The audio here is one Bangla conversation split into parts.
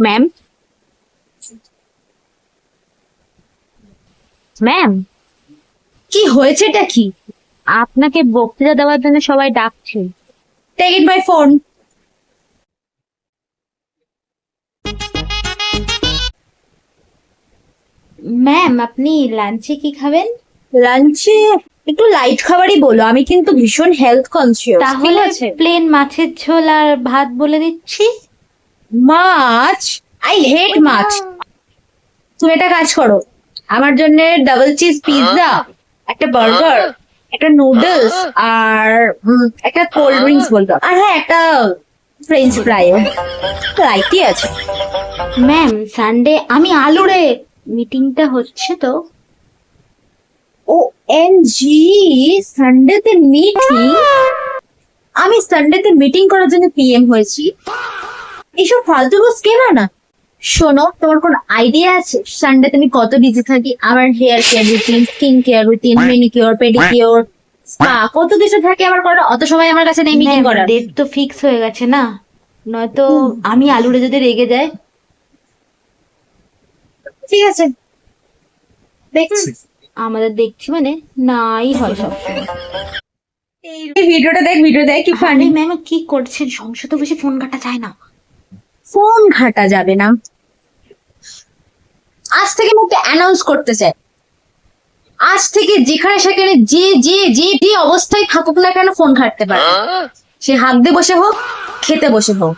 ম্যাম, ম্যাম, কি হয়েছেটা কি? আপনাকে বক্তৃতা দেওয়ার জন্য সবাই ডাকছে। Take it by phone. Ma'am, আপনি লাঞ্চে কি খাবেন? লাঞ্চে একটু লাইট খাবারই বলো, আমি কিন্তু ভীষণ হেলথ কনসিয়াস। তাহলে প্লেন মাছের ঝোল আর ভাত বলে দিচ্ছি। মাছ? আই হেট মাছ। তুমি একটা কাজ করো, আমার জন্য ডাবল চিজ পিৎজা, একটা বার্গার, একটা নুডলস আর একটা কোল্ড ড্রিঙ্কস বলতো, আর হ্যাঁ একটা ফ্রেঞ্চ ফ্রাইও। রাইটই আছে। ম্যাম, সানডে আমি আলুরে মিটিংটা হচ্ছে তো। ও এম জি, সানডেতে মিটিং? আমি সানডেতে মিটিং করার জন্য পিএম হয়েছি? এইসব ফালতু বস কেনা না। শোনো, তোমার কোন আইডিয়া আছে সানডেতে আমি কত বিজি থাকি? আমার hair care routine, skin care routine, manicure, pedicure, spa, কত কিছু থাকে আমার করা। অত সময় আমার কাছে নেই মিটিং করার। ডেট তো ফিক্স হয়ে গেছে না, নয়তো আমি আলুরে যদি রেগে যায়। ঠিক আছে, দেখছি। আমাদের দেখছি মানে নাই হয় সবসময়। এই ভিডিওটা দেখ, ভিডিও দেখ, কি ফানি। আরে ম্যাম, কি করছেন? সংসদে বসে ফোন ঘাটা যায় না। ফোন ঘাটা যাবে না। আজ থেকে আমি একটা অ্যানাউন্স করতে চাই, আজ থেকে যেখানে সেখানে যে যে যে যে অবস্থায় থাকুক না কেন ফোন ঘাটতে পারে। সে হাঁকতে বসে হোক, খেতে বসে হোক,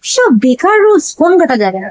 সব বেকার রুলস, ফোন ঘাটা যাবে না।